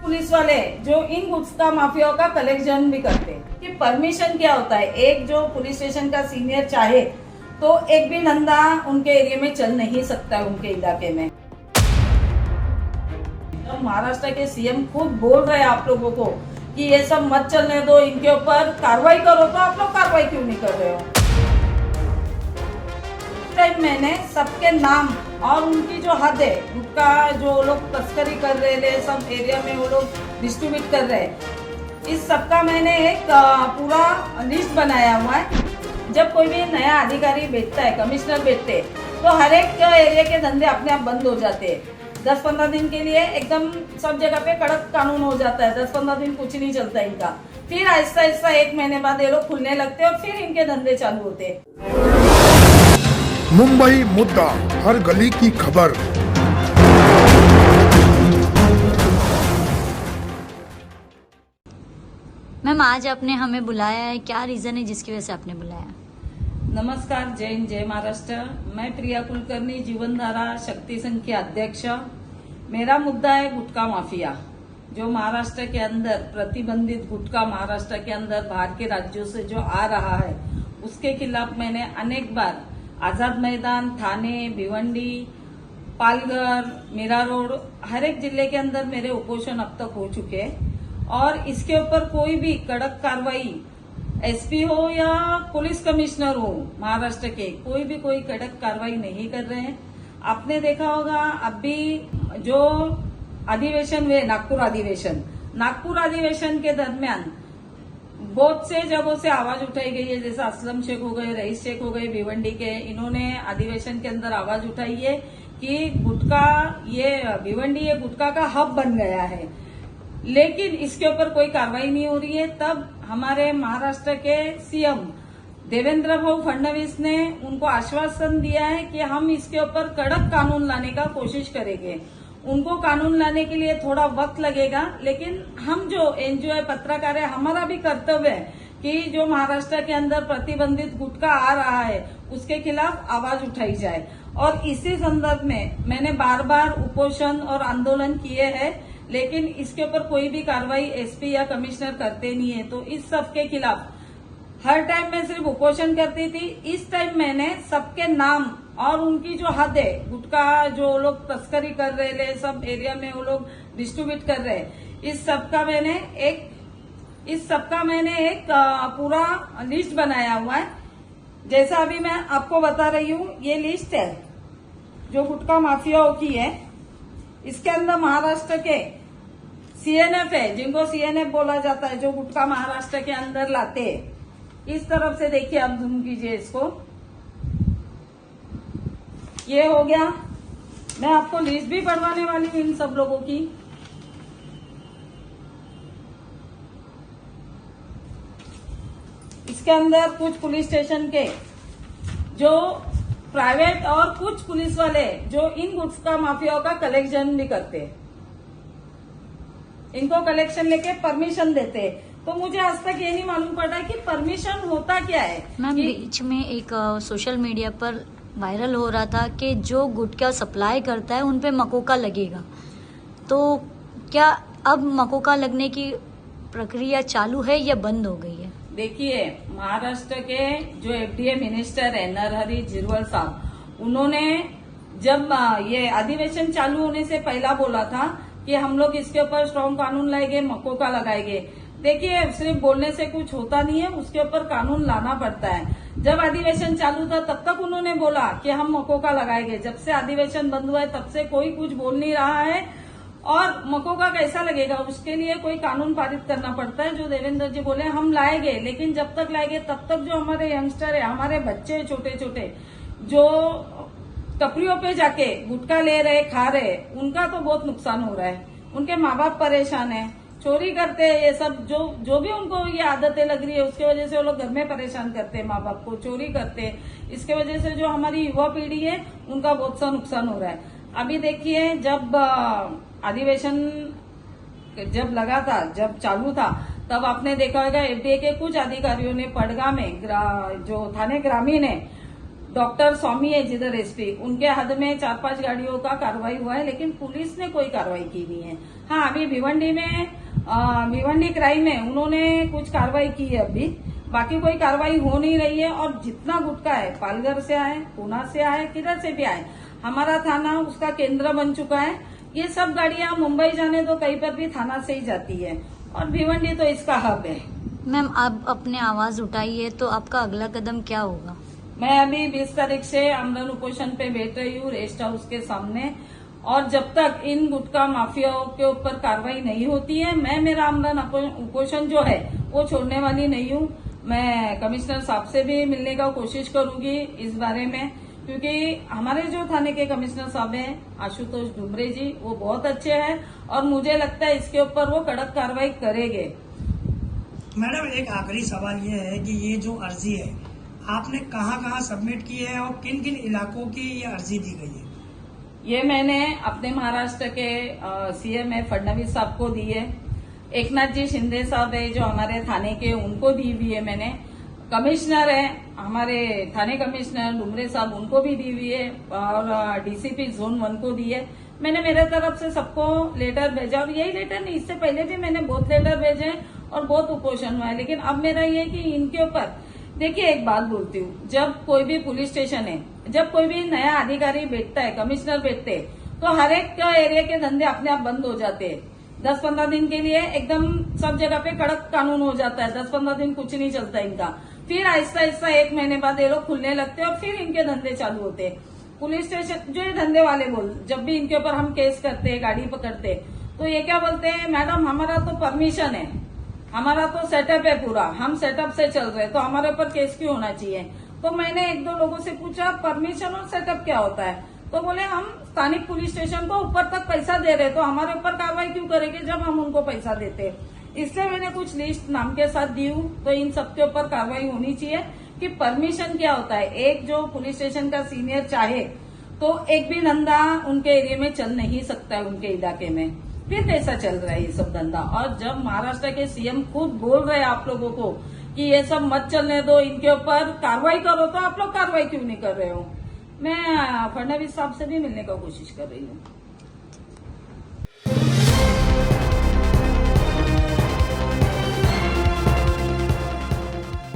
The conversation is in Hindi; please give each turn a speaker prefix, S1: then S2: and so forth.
S1: पुलिस वाले जो इन गुटखा माफियाओं का कलेक्शन भी करते हैं कि परमिशन क्या होता है। एक जो पुलिस स्टेशन का सीनियर चाहे तो एक भी धंधा उनके एरिया में चल नहीं सकता है उनके इलाके में। तो महाराष्ट्र के सीएम खुद बोल रहे हैं आप लोगों को कि ये सब मत चलने दो, इनके ऊपर कार्रवाई करो, तो आप लोग कार्रवाई क्यों नहीं कर रहे हो। टाइम मैंने सबके नाम और उनकी जो हद है, उनका जो लोग तस्करी कर रहे हैं सब एरिया में वो लोग डिस्ट्रीब्यूट कर रहे हैं, इस सबका मैंने एक पूरा लिस्ट बनाया हुआ है। जब कोई भी नया अधिकारी बैठता है, कमिश्नर बैठते हैं, तो हर एक एरिया के धंधे अपने आप बंद हो जाते हैं। 10-15 दिन के लिए एकदम सब जगह पे कड़क कानून हो जाता है। 10-15 दिन कुछ नहीं चलता इनका, फिर आहिस्ता आहिस्ता 1 महीने बाद ये लोग खुलने लगते हैं और फिर इनके धंधे चालू होते हैं।
S2: मुंबई मुद्दा, हर गली की खबर।
S3: मैम, आज आपने हमें बुलाया है, क्या रीजन है जिसकी वजह से आपने बुलाया?
S1: नमस्कार, जय हिंद, जय महाराष्ट्र। मैं प्रिया कुलकर्णी, जीवनधारा शक्ति संघ की अध्यक्ष। मेरा मुद्दा है गुटखा माफिया, जो महाराष्ट्र के अंदर प्रतिबंधित गुटखा महाराष्ट्र के अंदर बाहर के राज्यों से जो आ रहा है, उसके खिलाफ मैंने अनेक बार आजाद मैदान, थाने, भिवंडी, पालघर, मीरा रोड, हर एक जिले के अंदर मेरे उपोषण अब तक हो चुके हैं और इसके ऊपर कोई भी कड़क कार्रवाई, एसपी हो या पुलिस कमिश्नर हो महाराष्ट्र के, कोई कड़क कार्रवाई नहीं कर रहे हैं। आपने देखा होगा अभी जो अधिवेशन हुए, नागपुर अधिवेशन के दरमियान बहुत से जगहों से आवाज उठाई गई है, जैसे असलम शेख हो गए, रईस शेख हो गए भिवंडी के, इन्होंने अधिवेशन के अंदर आवाज उठाई है कि गुटखा, ये भिवंडी ये गुटखा का हब बन गया है, लेकिन इसके ऊपर कोई कार्रवाई नहीं हो रही है। तब हमारे महाराष्ट्र के सीएम देवेंद्र भाऊ फडणवीस ने उनको आश्वासन दिया है कि हम इसके ऊपर कड़क कानून लाने का कोशिश करेंगे। उनको कानून लाने के लिए थोड़ा वक्त लगेगा, लेकिन हम जो एनजीओ है, पत्रकार है, हमारा भी कर्तव्य है कि जो महाराष्ट्र के अंदर प्रतिबंधित गुटखा आ रहा है उसके खिलाफ आवाज उठाई जाए। और इसी संदर्भ में मैंने बार बार उपोषण और आंदोलन किए हैं, लेकिन इसके ऊपर कोई भी कार्रवाई एसपी या कमिश्नर करते नहीं है। तो इस सब के खिलाफ हर टाइम मैं सिर्फ उपोषण करती थी, इस टाइम मैंने सबके नाम और उनकी जो हद है, गुटखा जो लोग तस्करी कर रहे हैं सब एरिया में वो लोग डिस्ट्रीब्यूट कर रहे हैं, इस सबका मैंने एक पूरा लिस्ट बनाया हुआ है। जैसा अभी मैं आपको बता रही हूँ, ये लिस्ट है जो गुटखा माफियाओं की है। इसके अंदर महाराष्ट्र के सीएनएफ है, जिनको सीएनएफ बोला जाता है, जो गुटखा महाराष्ट्र के अंदर लाते हैं। इस तरफ से देखिए, आप जूम कीजिए इसको, ये हो गया। मैं आपको लिस्ट भी पढ़वाने वाली हूँ इन सब लोगों की। इसके अंदर कुछ पुलिस स्टेशन के जो प्राइवेट और कुछ पुलिस वाले जो इन गुटखा माफियाओं का कलेक्शन भी करते हैं, इनको कलेक्शन लेके परमिशन देते हैं। तो मुझे आज तक ये नहीं मालूम पड़ा कि परमिशन होता क्या है।
S3: मैम, बीच में एक सोशल मीडिया पर वायरल हो रहा था कि जो गुटखा सप्लाई करता है उन पे मकोका लगेगा, तो क्या अब मकोका लगने की प्रक्रिया चालू है या बंद हो गई है?
S1: देखिए, महाराष्ट्र के जो एफडीए मिनिस्टर है नरहरी झिरवल साहब, उन्होंने जब ये अधिवेशन चालू होने से पहला बोला था कि हम लोग इसके ऊपर स्ट्रॉन्ग कानून लाएंगे, मकोका लगाएंगे। देखिए, सिर्फ बोलने से कुछ होता नहीं है, उसके ऊपर कानून लाना पड़ता है। जब अधिवेशन चालू था तब तक उन्होंने बोला कि हम मकोका लगाएंगे। जब से अधिवेशन बंद हुआ है तब से कोई कुछ बोल नहीं रहा है। और मकोका कैसा लगेगा, उसके लिए कोई कानून पारित करना पड़ता है। जो देवेंद्र जी बोले हम लाएंगे, लेकिन जब तक लाएंगे तब तक जो हमारे यंगस्टर है, हमारे बच्चे छोटे छोटे जो टपरियों पे जाके गुटखा ले रहे, खा रहे, उनका तो बहुत नुकसान हो रहा है। उनके माँ बाप परेशान है, चोरी करते हैं, ये सब जो भी उनको ये आदतें लग रही है उसकी वजह से वो लोग घर में परेशान करते हैं, माँ बाप को चोरी करते हैं। इसके वजह से जो हमारी युवा पीढ़ी है उनका बहुत सा नुकसान हो रहा है। अभी देखिए, जब अधिवेशन जब लगा था, जब चालू था, तब आपने देखा होगा एफडीए के कुछ अधिकारियों ने पड़गा में जो थाने ग्रामीण है डॉक्टर स्वामी है जिधर एसपी, उनके हद में 4-5 गाड़ियों का कार्रवाई हुआ है, लेकिन पुलिस ने कोई कार्रवाई की नहीं है। हाँ, अभी भिवंडी क्राइम में उन्होंने कुछ कार्रवाई की है, अभी बाकी कोई कार्रवाई हो नहीं रही है। और जितना गुटखा है, पालघर से आए, पूना से आए, किधर से भी आए, हमारा थाना उसका केंद्र बन चुका है। ये सब गाड़ियां मुंबई जाने तो कहीं पर भी थाना से ही जाती है, और भिवंडी तो इसका हब है।
S3: मैम, आप अपने आवाज उठाई है तो आपका अगला कदम क्या होगा?
S1: मैं अभी 20 तारीख से आमरण उपोषण पे बैठ रही हूँ रेस्ट हाउस के सामने, और जब तक इन गुटखा माफियाओं के ऊपर कार्रवाई नहीं होती है, मैं मेरा आमरण उपोषण जो है वो छोड़ने वाली नहीं हूँ। मैं कमिश्नर साहब से भी मिलने का कोशिश करूंगी इस बारे में, क्योंकि हमारे जो थाने के कमिश्नर साहब हैं आशुतोष डुमरे जी, वो बहुत अच्छे हैं, और मुझे लगता है इसके ऊपर वो कड़क कार्रवाई करेंगे।
S4: मैडम, एक आखिरी सवाल ये है कि ये जो अर्जी है आपने कहाँ सबमिट की है और किन किन इलाकों की ये अर्जी दी गई है?
S1: ये मैंने अपने महाराष्ट्र के सीएम है फडणवीस साहब को दी है, एकनाथ जी शिंदे साहब है जो हमारे थाने के, उनको दी हुई है मैंने। कमिश्नर है हमारे थाने कमिश्नर डुमरे साहब, उनको भी दी हुई है, और डीसीपी जोन 1 को दी है। मैंने मेरे तरफ से सबको लेटर भेजा, और यही लेटर नहीं, इससे पहले भी मैंने बहुत लेटर भेजे और बहुत उपोषण हुआ है। लेकिन अब मेरा ये कि इनके ऊपर, देखिए एक बात बोलती हूँ, जब कोई भी पुलिस स्टेशन है, जब कोई भी नया अधिकारी बैठता है, कमिश्नर बैठते, तो हर एक एरिया के धंधे अपने आप बंद हो जाते हैं। 10-15 दिन के लिए एकदम सब जगह पे कड़क कानून हो जाता है, 10-15 दिन कुछ नहीं चलता इनका, फिर आहिस्ता आहिस्ता 1 महीने बाद ये लोग खुलने लगते हैं, और फिर इनके धंधे चालू होते हैं। पुलिस स्टेशन जो ये धंधे वाले जब भी इनके ऊपर हम केस करते हैं, गाड़ी पकड़ते, तो ये क्या बोलते हैं, मैडम हमारा तो परमिशन है, हमारा तो सेटअप है पूरा, हम सेटअप से चल रहे, तो हमारे ऊपर केस क्यों होना चाहिए? तो मैंने 1-2 लोगों से पूछा परमिशन और सेटअप क्या होता है, तो बोले हम स्थानिक पुलिस स्टेशन को ऊपर तक पैसा दे रहे, तो हमारे ऊपर कार्रवाई क्यों करेंगे जब हम उनको पैसा देते। इसलिए मैंने कुछ लिस्ट नाम के साथ दी हूँ, तो इन सबके ऊपर कार्रवाई होनी चाहिए कि परमिशन क्या होता है। एक जो पुलिस स्टेशन का सीनियर चाहे तो एक भी धंधा उनके एरिया में चल नहीं सकता है, उनके इलाके में, फिर कैसा चल रहा है ये सब धंधा। और जब महाराष्ट्र के सीएम खुद बोल रहे हैं आप लोगों को कि ये सब मत चलने दो, इनके ऊपर कार्रवाई करो, तो आप लोग कार्रवाई क्यों नहीं कर रहे हो? मैं फडणवीस साहब से भी मिलने का कोशिश कर रही हूँ।